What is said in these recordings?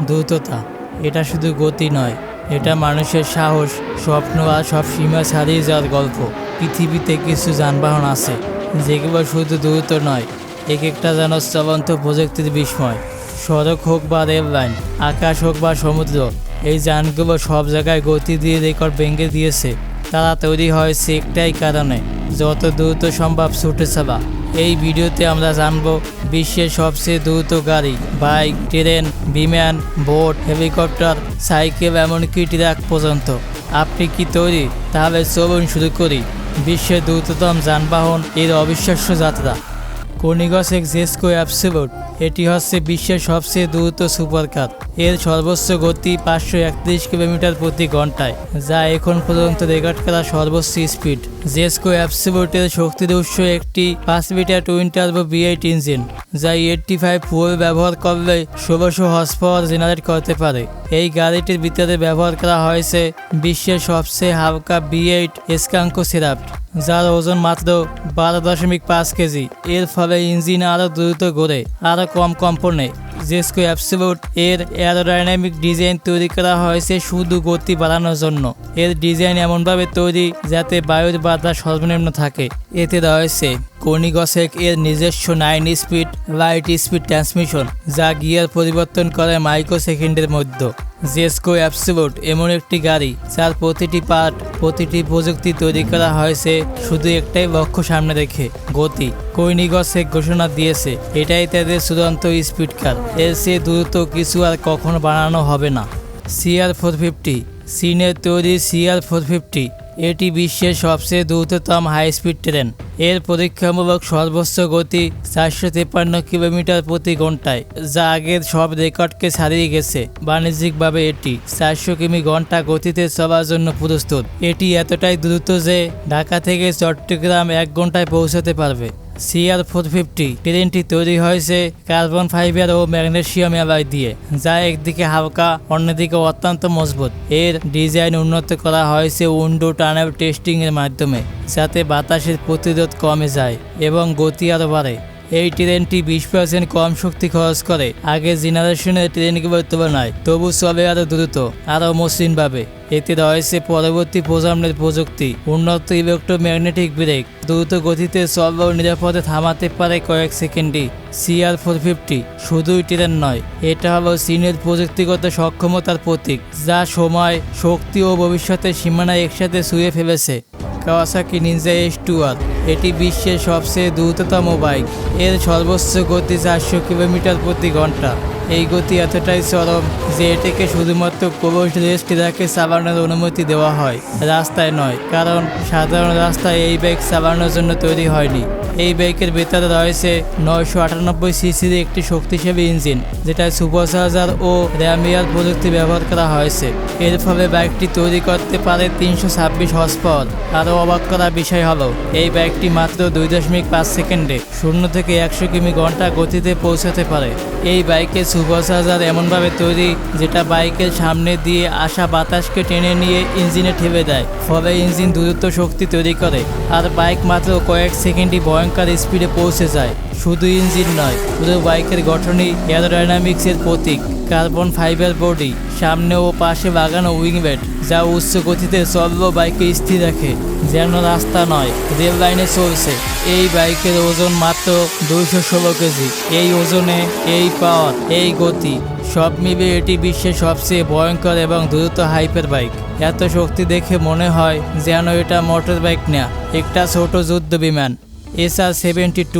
দ্রুততা। এটা শুধু গতি নয়, এটা মানুষের সাহস, স্বপ্ন আর সব সীমা ছাড়িয়ে যাওয়ার গল্প। পৃথিবীতে কিছু যানবাহন আছে যেগুলো শুধু দ্রুত নয়, এক একটা যেন চলন্ত প্রযুক্তির বিস্ময়। সড়ক হোক বা রেল লাইন, আকাশ হোক বা সমুদ্র, এই যানগুলো সব জায়গায় গতি দিয়ে রেকর্ড ভেঙে দিয়েছে। তারা তৈরি হয়েছে একটাই কারণে, যত দ্রুত সম্ভব ছুটে চলা। এই ভিডিওতে আমরা জানব বিশ্বের সবচেয়ে দ্রুত গাড়ি, বাইক, ট্রেন, বিমান, বোট, হেলিকপ্টার, সাইকেল, এমনকি ট্রাক পর্যন্ত। আপনি কি তৈরি? তাহলে চলুন শুরু করি বিশ্বের দ্রুততম যানবাহন এর অবিশ্বাস্য যাত্রা। Kawasaki Jesko Absolut, এটি হচ্ছে বিশ্বের সবচেয়ে দ্রুত সুপারকার। এর সর্বোচ্চ গতি 531 কিলোমিটার প্রতি ঘন্টায়, যা এখন পর্যন্ত রেকর্ড করা সর্বোচ্চ স্পিড। জেসকো অ্যাবসোলুটের শক্তির উৎস একটি 5 litre twin turbo V8 engine, যা 85 ফুয়েল ব্যবহার করলে 1600 হর্স পাওয়ার জেনারেট করতে পারে। এই গাড়িটির ভিতরে ব্যবহার করা হয়েছে বিশ্বের সবচেয়ে হালকা V8 স্কাঙ্কো সিরাপ্ট, যার ওজন মাত্র 12.5 কেজি। এর ফলে ইঞ্জিন আরও দ্রুত ঘোরে, আরও কম কম্পনে। জেসকো অ্যাবসোলুট এর অ্যারোডাইনামিক ডিজাইন তৈরি করা হয়েছে শুধু গতি বাড়ানোর জন্য। এর ডিজাইন এমনভাবে তৈরি যাতে বায়ুর বাধা সর্বনিম্ন থাকে। এতে রয়েছে Kawasaki এর নিজস্ব 9 স্পিড লাইট স্পিড ট্রান্সমিশন, যা গিয়ার পরিবর্তন করে মাইক্রো সেকেন্ডের মধ্যে। জেসকো অ্যাবসোলুট এমন একটি গাড়ি যার প্রতিটি পার্ট, প্রতিটি প্রযুক্তি তৈরি করা হয়েছে শুধু একটাই লক্ষ্য সামনে রেখে, গতি। Kawasaki ঘোষণা দিয়েছে এটাই তাদের চূড়ান্ত স্পিড কার, এর চেয়ে দ্রুত কিছু আর কখনো বানানো হবে না। CR450, চীনের তৈরি CR450, এটি বিশ্বের সবচেয়ে দ্রুততম হাই স্পিড ট্রেন। এর পরীক্ষামূলক সর্বোচ্চ গতি 453 কিলোমিটার প্রতি ঘন্টায়, যা আগের সব রেকর্ডকে ছাড়িয়ে গেছে। বাণিজ্যিকভাবে এটি 400 কিমি ঘন্টা গতিতে চলার জন্য প্রস্তুত। এটি এতটাই দ্রুত যে ঢাকা থেকে চট্টগ্রাম 1 ঘন্টায় পৌঁছাতে পারবে। CR450 ট্রেনটি তৈরি হয়েছে কার্বন ফাইবার ও ম্যাগনেসিয়াম অ্যালয় দিয়ে, যা একদিকে হালকা, অন্যদিকে অত্যন্ত মজবুত। এর ডিজাইন উন্নত করা হয়েছে উইন্ডো টানেল টেস্টিং এর মাধ্যমে, যাতে বাতাসের প্রতিরোধ কমে যায় এবং গতি আরও বাড়ে। এই ট্রেনটি 20% কম শক্তি খরচ করে আগের জেনারেশনের ট্রেনগুলোর তুলনায়, তবু চলে আরও দ্রুত, আরও মসৃণভাবে। এতে রয়েছে পরবর্তী প্রজন্মের প্রযুক্তি, উন্নত ইলেকট্রোম্যাগনেটিক ব্রেক, দ্রুত গতিতে চললেও নিরাপদে থামাতে পারে কয়েক সেকেন্ডে। CR450 শুধুই ট্রেন নয়, এটা হলো চীনের প্রযুক্তিগত সক্ষমতার প্রতীক, যা সময়, শক্তি ও ভবিষ্যতের সীমানা একসাথে ছুঁয়ে ফেলেছে। Kawasaki Ninja H2R, এটি বিশ্বের সবচেয়ে দ্রুততম বাইক। এর সর্বোচ্চ গতি 400 কিলোমিটার প্রতি ঘন্টা। এই গতি এতটাই চরম যে এটিকে শুধুমাত্র ক্লোজড রেস ট্র্যাকে চালানোর অনুমতি দেওয়া হয়, রাস্তায় নয়, কারণ সাধারণ রাস্তায় এই বাইক চালানোর জন্য তৈরি হয়নি। এই বাইকের ভেতরে রয়েছে 998 সিসির একটি শক্তিশালী ইঞ্জিন, যেটা সুপারচার্জার ও র্যামিয়ার প্রযুক্তি ব্যবহার করা হয়েছে। এর ফলে বাইকটি তৈরি করতে পারে 326 হর্স পাওয়ার। আরও অবাক করা বিষয় হলো এই বাইকটি মাত্র 2.5 সেকেন্ডে 0 থেকে 100 কিমি ঘন্টা গতিতে পৌঁছাতে পারে। এই বাইকের সুপারচার্জার এমনভাবে তৈরি যেটা বাইকের সামনে দিয়ে আসা বাতাসকে টেনে নিয়ে ইঞ্জিনে ঠেলে দেয়, ফলে ইঞ্জিন দ্রুত শক্তি তৈরি করে, আর বাইক মাত্র কয়েক সেকেন্ডই ভয়ঙ্কর স্পিডে পৌঁছে যায়। শুধু ইঞ্জিন নয়, পুরো বাইকের গঠনই এরোডাইনামিক্সের প্রতীক। কার্বন ফাইবার বডি, সামনে ও পাশে লাগানো উইংব্যাট, যা উচ্চ গতিতে চললেও বাইকে স্থির রাখে, যেন রাস্তা নয়, রেল লাইনে চলছে। এই বাইকের ওজন মাত্র 216 কেজি। এই ওজনে, এই পাওয়ার, এই গতি, সব মিলে এটি বিশ্বের সবচেয়ে ভয়ঙ্কর এবং দ্রুত হাইপার বাইক। এত শক্তি দেখে মনে হয় যেন এটা মোটর বাইক না, একটা ছোট যুদ্ধ বিমান। SR-72,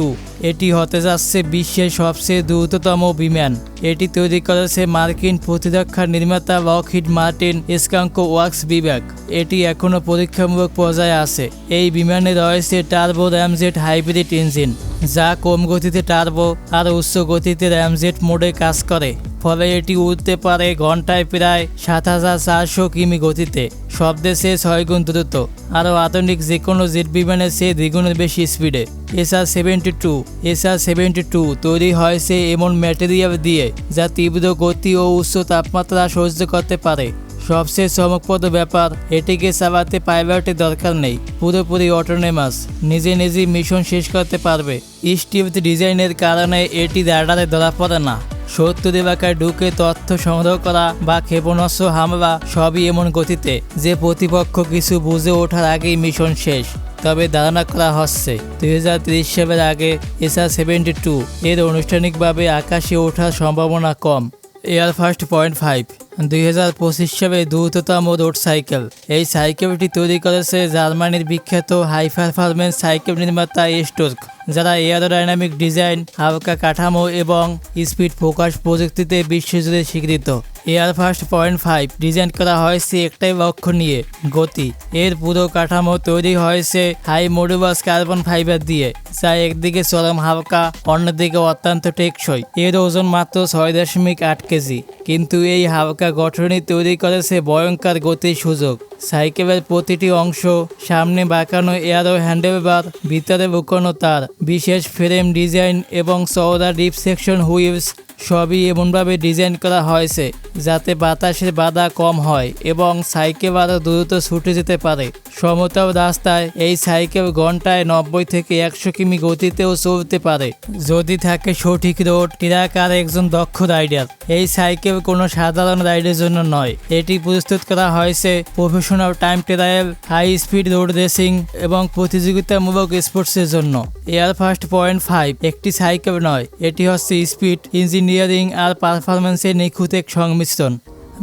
এটি হতে যাচ্ছে বিশ্বের সবচেয়ে দ্রুততম বিমান। এটি তৈরি করেছে মার্কিন প্রতিরক্ষা নির্মাতা লকহিড মার্টিন স্কাঙ্কো ওয়ার্কস বিভাগ। এটি এখনও পরীক্ষামূলক পর্যায়ে আছে। এই বিমানে রয়েছে টার্বো র্যামজেট হাইব্রিড ইঞ্জিন, যা কম গতিতে টার্বো আর উচ্চ গতিতে র্যামজেট মোডে কাজ করে, ফলে এটি উড়তে পারে ঘন্টায় প্রায় 7400 কিমি গতিতে, শব্দের চেয়ে 6 গুণ দ্রুত, আরও আধুনিক যে কোনো জেট বিমানের চেয়ে দ্বিগুণের বেশি স্পিডে। SR-72 তৈরি হয়েছে এমন ম্যাটেরিয়াল দিয়ে যা তীব্র গতি ও উচ্চ তাপমাত্রা সহ্য করতে পারে। সবচেয়ে চমকপ্রদ ব্যাপার, এটিকে চালাতে পাইলটের দরকার নেই, পুরোপুরি অটোনোমাস, নিজে নিজেই মিশন শেষ করতে পারবে। স্টিলথ ডিজাইনের কারণে এটি রাডারে ধরা পড়ে না, শত্রুর এলাকায় ঢুকে তথ্য সংগ্রহ করা বা ক্ষেপণাস্ত্র হামলা সবই এমন গতিতে যে প্রতিপক্ষ কিছু বুঝে ওঠার আগেই মিশন শেষ। তবে ধারণা করা হচ্ছে 2030 সালের আগে SR-72 এর আনুষ্ঠানিকভাবে আকাশে ওঠার সম্ভাবনা কম। এয়ারফাস্ট 0.5 2025 সালে দ্রুততম রোড সাইকেল। এই সাইকেলটি তৈরি করেছে জার্মানির বিখ্যাত হাই পারফরম্যান্স সাইকেল নির্মাতা স্টোর্ক, যারা এয়ারোডাইনামিক ডিজাইন, হালকা কাঠামো এবং স্পিড ফোকাস প্রযুক্তিতে বিশ্বজুড়ে স্বীকৃত। এয়ারফাস্ট 0.5 ডিজাইন করা হয়েছে একটাই লক্ষ্য নিয়ে, গতি। এর পুরো কাঠামো তৈরি হয়েছে হাই মডুলাস কার্বন ফাইবার দিয়ে, যা একদিকে চরম হালকা, অন্যদিকে অত্যন্ত টেকসই। এর ওজন মাত্র 6.8 কেজি, কিন্তু এই হালকা গঠনই তৈরি করেছে ভয়ঙ্কর গতির সুযোগ। সাইকেলের প্রতিটি অংশ, সামনে বাঁকানো এয়ারো হ্যান্ডেলবার, ভিতরে লুকানো তার, বিশেষ ফ্রেম ডিজাইন এবং চওড়া ডিপ সেকশন হুইলস সবই এমনভাবে ডিজাইন করা হয়েছে যাতে বাতাসের বাধা কম হয় এবং সাইকেল আরও দ্রুত ছুটে যেতে পারে। সমতল রাস্তায় এই সাইকেল ঘন্টায় 90 থেকে 100 কিমি গতিতেও চলতে পারে, যদি থাকে সঠিক রোড, ট্র্যাক আর একজন দক্ষ রাইডার। এই সাইকেল কোনো সাধারণ রাইডের জন্য নয়, এটি প্রস্তুত করা হয়েছে professional time trial, high speed road racing এবং প্রতিযোগিতামূলক স্পোর্টসের জন্য। এয়ারফাস্ট 0.5 একটি সাইকেল নয়, এটি হচ্ছে স্পিড, ইঞ্জিনিয়ারিং আর পারফরমেন্সের নিখুঁত এক সংমিশ্রণ।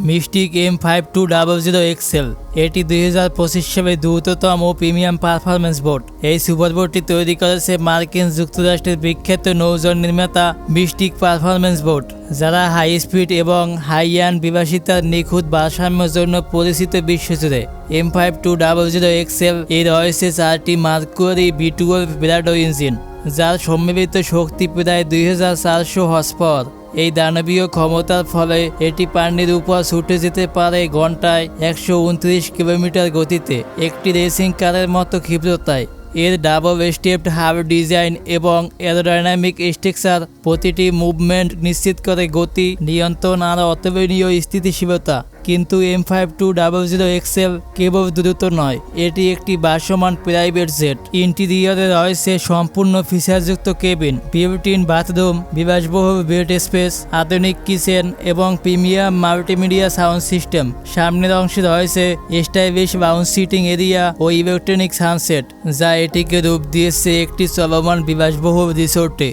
মিস্টিক M5200XL এটি 2025 সালে দ্রুততম প্রিমিয়াম পারফরমেন্স বোট। এই সুপারবোটটি তৈরি করেছে মার্কিন যুক্তরাষ্ট্রের বিখ্যাত নৌযান নির্মাতা মিস্টিক পারফরমেন্স বোট, যারা হাই স্পিড এবং হাই এন্ড বিলাসিতার নিখুঁত ভারসাম্যের জন্য পরিচিত বিশ্বজুড়ে। M5200XL এর রয়েছে 4টি মার্কুরি V12 ব্রাডো ইঞ্জিন, যার সম্মিলিত শক্তি প্রায় 2400 হর্স পাওয়ার। এই দানবীয় ক্ষমতার ফলে এটি পানির উপর ছুটে যেতে পারে ঘন্টায় 129 কিলোমিটার গতিতে, একটি রেসিং কারের মতো ক্ষিপ্রতায়। এর ডাবল স্টেপড হাব ডিজাইন এবং এরোডাইনামিক স্ট্রাকচার প্রতিটি মুভমেন্ট নিশ্চিত করে গতি, নিয়ন্ত্রণ আর অতুলনীয় স্থিতিশীলতা। কিন্তু M5200XL কেবল দ্রুত নয়, এটি একটি ভাসমান প্রাইভেট জেট। ইন্টেরিয়রে রয়েছে সম্পূর্ণ ফিচারযুক্ত কেবিন, বিল্ট-ইন বাথরুম, বিলাসবহুল বেড স্পেস, আধুনিক কিচেন এবং প্রিমিয়াম মাল্টিমিডিয়া সাউন্ড সিস্টেম। সামনের অংশে রয়েছে স্টাইলিশ লাউঞ্জ সিটিং এরিয়া ও ইলেকট্রনিক সানসেট, যা এটিকে রূপ দিয়েছে একটি চলমান বিলাসবহুল রিসোর্টে।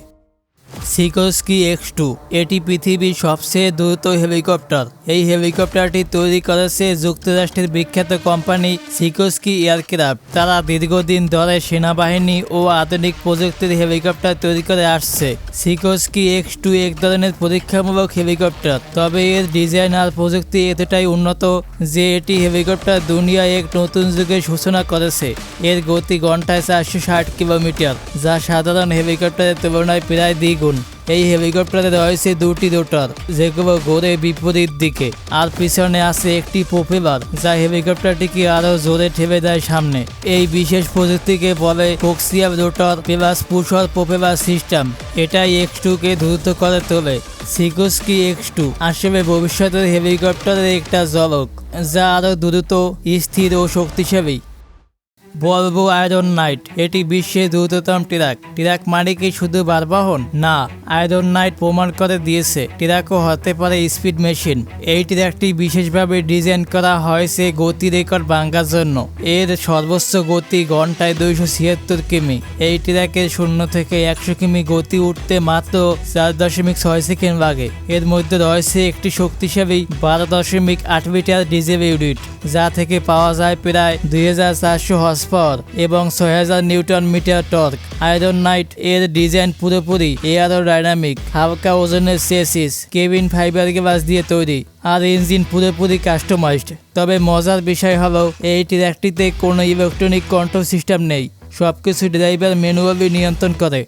Sikorsky X2 এটি পৃথিবীর সবচেয়ে দ্রুত হেলিকপ্টার। এই হেলিকপ্টারটি তৈরি করেছে যুক্তরাষ্ট্রের বিখ্যাত কোম্পানি সিকোস্কি এয়ারক্রাফট। তারা দীর্ঘদিন ধরে সেনাবাহিনী ও আধুনিক প্রযুক্তির হেলিকপ্টার তৈরি করে আসছে। Sikorsky X2 এক ধরনের পরীক্ষামূলক হেলিকপ্টার, তবে এর ডিজাইন আর প্রযুক্তি এতটাই উন্নত যে এটি হেলিকপ্টার দুনিয়ায় এক নতুন যুগের সূচনা করেছে। এর গতি ঘন্টায় 460 কিলোমিটার, যা সাধারণ হেলিকপ্টারের তুলনায় প্রায় দ্বিগুণ। এই হেলিকপ্টারে রয়েছে 2টি রোটর, যেগুলো ঘোরে বিপরীত দিকে, আর পিছনে আছে একটি প্রপেলার যা হেলিকপ্টারটিকে আরও জোরে ঠেলে দেয় সামনে। এই বিশেষ প্রযুক্তিকে বলে কোক্সিয়াল রোটর প্লাস পুশর প্রপেলার সিস্টেম। এটাই X2 কে দ্রুত করে তোলে। Sikorsky X2 আসলে ভবিষ্যতের হেলিকপ্টারের একটা ঝলক, যা আরও দ্রুত, স্থির ও শক্তিশালী। Volvo Iron Knight এটি বিশ্বের দ্রুততম ট্রাক মানে কি শুধু বারবাহন? না, আয়রন নাইট প্রমাণ করে দিয়েছে ট্রাকও হতে পারে স্পিড মেশিন। এই ট্রাকটি বিশেষভাবে ডিজাইন করা হয়েছে গতি রেকর্ড ভাঙার জন্য। এর সর্বোচ্চ গতি ঘন্টায় 276 কিমি। এই ট্রাকের 0 থেকে 100 কিমি গতি উঠতে মাত্র 4.6 সেকেন্ড লাগে। এর মধ্যে রয়েছে একটি শক্তিশালী 12.8 লিটার ডিজেল ইউনিট, যা থেকে পাওয়া যায় প্রায় 2400 হর্স পাওয়ার এবং 6000 newton meter torque. Iron knight এর ডিজাইন পুরোপুরি এয়ারোডাইনামিক, হালকা ওজনের চেসিস, কেবিন ফাইবার গ্লাস দিয়ে তৈরি, আর ইঞ্জিন পুরোপুরি কাস্টমাইজড। তবে মজার বিষয় হলো এই ট্রাকটিতে কোনো ইলেকট্রনিক কন্ট্রোল সিস্টেম নেই, সবকিছু ড্রাইভার ম্যানুয়ালি নিয়ন্ত্রণ করে।